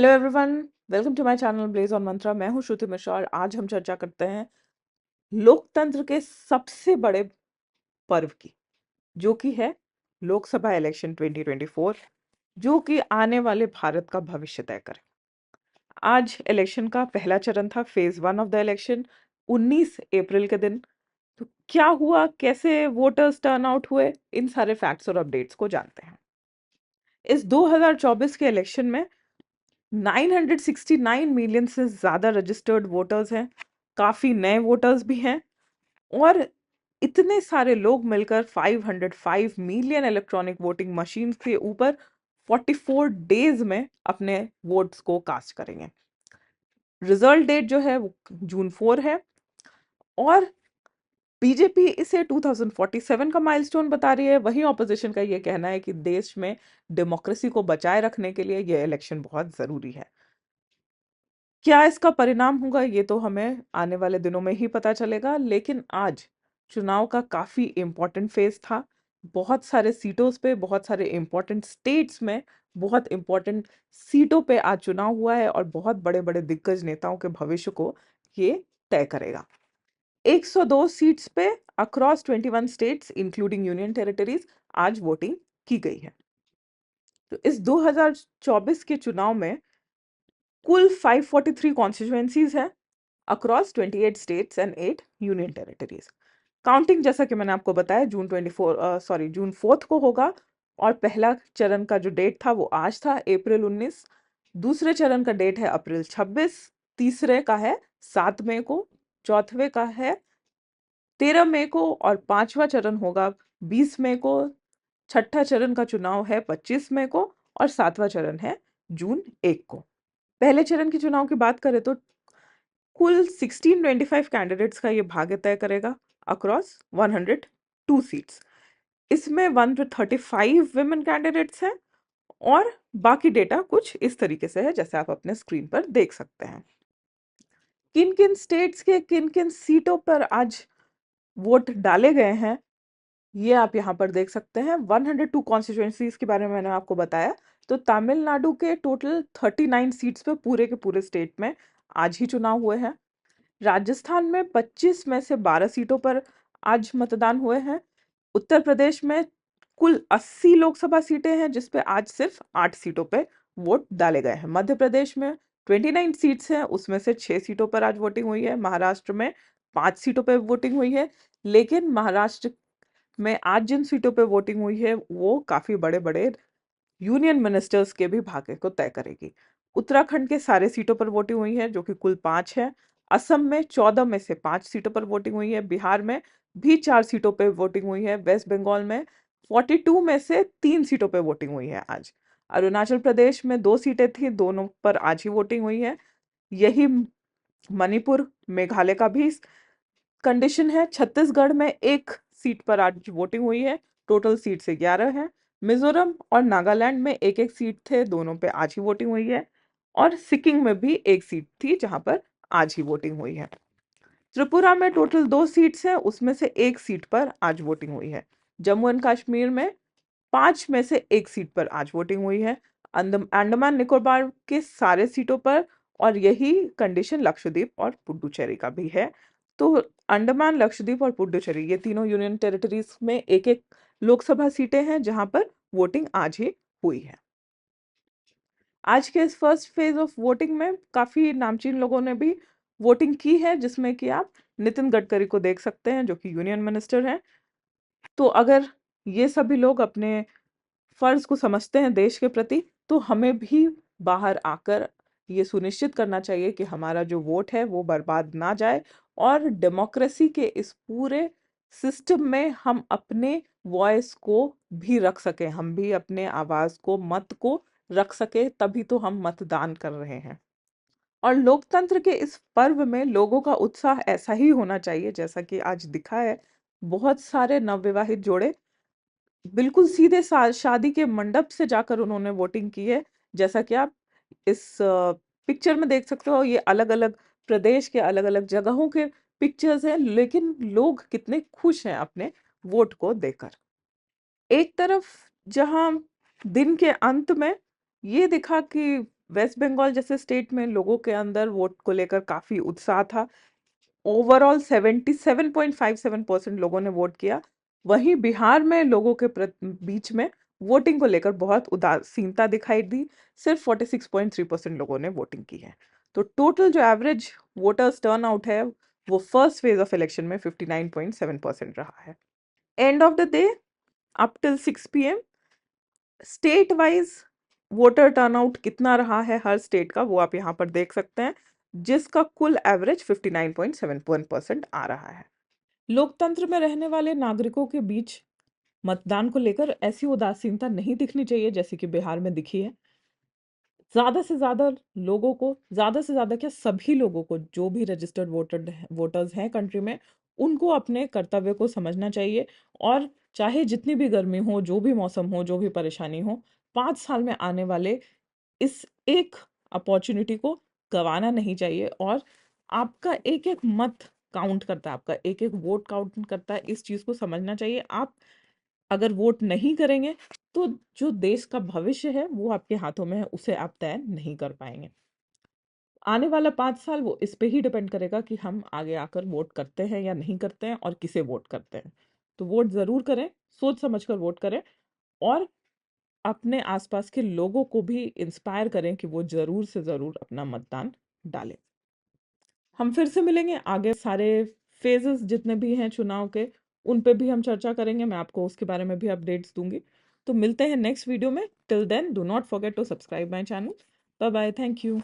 Hello everyone, welcome to my channel blaze on mantra. मैं हूं श्रुति मिश्रा और आज हम चर्चा करते हैं लोकतंत्र के सबसे बड़े पर्व की, जो कि है लोकसभा इलेक्शन 2024, जो कि आने वाले भारत का भविष्य तय करे। आज इलेक्शन का पहला चरण था, फेज 1 ऑफ द इलेक्शन, 19 अप्रैल के दिन। तो क्या हुआ, कैसे वोटर्स टर्न आउट हुए, इन सारे फैक्ट्स और अपडेट्स को जानते हैं। इस 2024 के इलेक्शन में 969 मिलियन से ज्यादा रजिस्टर्ड वोटर्स हैं, काफी नए वोटर्स भी हैं, और इतने सारे लोग मिलकर 505 मिलियन इलेक्ट्रॉनिक वोटिंग मशीन के ऊपर 44 डेज में अपने वोट्स को कास्ट करेंगे। रिजल्ट डेट जो है वो जून 4 है, और बीजेपी इसे 2047 का माइलस्टोन बता रही है। वहीं ऑपोजिशन का ये कहना है कि देश में डेमोक्रेसी को बचाए रखने के लिए यह इलेक्शन बहुत जरूरी है। क्या इसका परिणाम होगा ये तो हमें आने वाले दिनों में ही पता चलेगा, लेकिन आज चुनाव का काफी इंपॉर्टेंट फेज था। बहुत सारे सीटों पे, बहुत सारे इंपॉर्टेंट स्टेट्स में, बहुत इंपॉर्टेंट सीटों पे आज चुनाव हुआ है, और बहुत बड़े बड़े दिग्गज नेताओं के भविष्य को ये तय करेगा। 102 सीट्स पे across 21 states including union territories आज वोटिंग की गई है। तो इस 2024 के चुनाव में कुल 543 कॉन्स्टिट्यूएंसीज हैं across 28 states and 8 union territories. Counting, जैसा कि मैंने आपको बताया, जून 4 को होगा, और पहला चरण का जो डेट था वो आज था, अप्रैल 19। दूसरे चरण का डेट है अप्रैल 26, तीसरे का है 7 मई को, चौथे का है 13 मई को, और पांचवा चरण होगा 20 मई को। छठा चरण का चुनाव है 25 मई को, और सातवां चरण है जून 1 को। पहले चरण के चुनाव की बात करें तो कुल 1625 कैंडिडेट्स का ये भाग्य तय करेगा अक्रॉस 102 सीट्स। इसमें 135 विमेन कैंडिडेट्स हैं, और बाकी डेटा कुछ इस तरीके से है जैसे आप अपने स्क्रीन पर देख सकते हैं। किन किन स्टेट्स के किन किन सीटों पर आज वोट डाले गए हैं ये आप यहाँ पर देख सकते हैं। 102 कॉन्स्टिट्यूएंसीज के बारे में मैंने आपको बताया। तो तमिलनाडु के टोटल 39 सीट्स पे पूरे के पूरे स्टेट में आज ही चुनाव हुए हैं। राजस्थान में 25 में से 12 सीटों पर आज मतदान हुए हैं। उत्तर प्रदेश में कुल 80 लोकसभा सीटें हैं, जिसपे आज सिर्फ 8 सीटों पे वोट डाले गए हैं। मध्य प्रदेश में 29 सीट्स हैं, उसमें से 6 सीटों पर आज वोटिंग हुई है। महाराष्ट्र में 5 सीटों पर वोटिंग हुई है, लेकिन महाराष्ट्र में आज जिन सीटों पे वोटिंग हुई है वो काफी बड़े बड़े यूनियन मिनिस्टर्स के भी भाग्य को तय करेगी। उत्तराखंड के सारे सीटों पर वोटिंग हुई है, जो कि कुल 5 है। असम में 14 में से 5 सीटों पर वोटिंग हुई है। बिहार में भी 4 सीटों पर वोटिंग हुई है। वेस्ट बंगाल में 42 में से 3 सीटों पर वोटिंग हुई है आज। अरुणाचल प्रदेश में 2 सीटें थी, दोनों पर आज ही वोटिंग हुई है। यही मणिपुर, मेघालय का भी कंडीशन है। छत्तीसगढ़ में 1 सीट पर आज वोटिंग हुई है, टोटल सीट से 11 है। मिजोरम और नागालैंड में 1 सीट थे, दोनों पे आज ही वोटिंग हुई है। और सिक्किम में भी 1 सीट थी जहां पर आज ही वोटिंग हुई है। त्रिपुरा में टोटल 2 सीट्स हैं, उसमें से 1 सीट पर आज वोटिंग हुई है। जम्मू एंड कश्मीर में 5 में से 1 सीट पर आज वोटिंग हुई है। अंडमान निकोबार के सारे सीटों पर, और यही कंडीशन लक्षद्वीप और पुडुचेरी का भी है। तो अंडमान, लक्षद्वीप और पुडुचेरी, ये तीनों यूनियन टेरिटरीज में 1-1 लोकसभा सीटें हैं जहां पर वोटिंग आज ही हुई है। आज के इस फर्स्ट फेज ऑफ वोटिंग में काफी नामचीन लोगों ने भी वोटिंग की है, जिसमें कि आप नितिन गडकरी को देख सकते हैं, जो कि यूनियन मिनिस्टर हैं। तो अगर ये सभी लोग अपने फर्ज को समझते हैं देश के प्रति, तो हमें भी बाहर आकर ये सुनिश्चित करना चाहिए कि हमारा जो वोट है वो बर्बाद ना जाए, और डेमोक्रेसी के इस पूरे सिस्टम में हम अपने वॉइस को भी रख सकें, हम भी अपने आवाज को, मत को रख सके, तभी तो हम मतदान कर रहे हैं। और लोकतंत्र के इस पर्व में लोगों का उत्साह ऐसा ही होना चाहिए जैसा कि आज दिखा है। बहुत सारे नवविवाहित जोड़े बिल्कुल सीधे शादी के मंडप से जाकर उन्होंने वोटिंग की है। जैसा कि आप इस पिक्चर में देख सकते हो, ये अलग अलग प्रदेश के अलग अलग जगहों के पिक्चर्स हैं, लेकिन लोग कितने खुश हैं अपने वोट को देकर। एक तरफ जहां दिन के अंत में ये दिखा कि वेस्ट बंगाल जैसे स्टेट में लोगों के अंदर वोट को लेकर काफी उत्साह था। ओवरऑल 77.57% लोगों ने वोट किया। वहीं बिहार में लोगों के बीच में वोटिंग को लेकर बहुत उदासीनता दिखाई दी। सिर्फ 46.3% लोगों ने वोटिंग की है। तो टोटल जो एवरेज वोटर्स टर्न आउट है वो फर्स्ट फेज ऑफ इलेक्शन में 59.7% रहा है। End of the day, up till 6 p.m. State wise voter turnout कितना रहा है हर स्टेट का, वो आप यहाँ पर देख सकते हैं, जिसका कुल एवरेज 59.71% आ रहा है। लोकतंत्र में रहने वाले नागरिकों के बीच मतदान को लेकर ऐसी उदासीनता नहीं दिखनी चाहिए जैसे कि बिहार में दिखी है। ज्यादा से ज्यादा लोगों को, ज्यादा से ज्यादा क्या, सभी लोगों को, जो भी रजिस्टर्ड वोटर्स हैं कंट्री में, उनको अपने कर्तव्य को समझना चाहिए। और चाहे जितनी भी गर्मी हो, जो भी मौसम हो, जो भी परेशानी हो, 5 साल में आने वाले इस एक अपॉर्चुनिटी को गंवाना नहीं चाहिए। और आपका एक एक मत काउंट करता है, आपका एक एक वोट काउंट करता है, इस चीज को समझना चाहिए। आप अगर वोट नहीं करेंगे तो जो देश का भविष्य है वो आपके हाथों में है, उसे आप तय नहीं कर पाएंगे। आने वाला 5 साल वो इस पे ही डिपेंड करेगा कि हम आगे आकर वोट करते हैं या नहीं करते हैं, और किसे वोट करते हैं। तो वोट जरूर करें, सोच समझ कर वोट करें, और अपने आसपास के लोगों को भी इंस्पायर करें कि वो जरूर से जरूर अपना मतदान डालें। हम फिर से मिलेंगे आगे, सारे फेजेस जितने भी हैं चुनाव के, उन पे भी हम चर्चा करेंगे, मैं आपको उसके बारे में भी अपडेट्स दूंगी। तो मिलते हैं नेक्स्ट वीडियो में। Till then do not forget to subscribe my channel. Bye bye, thank you.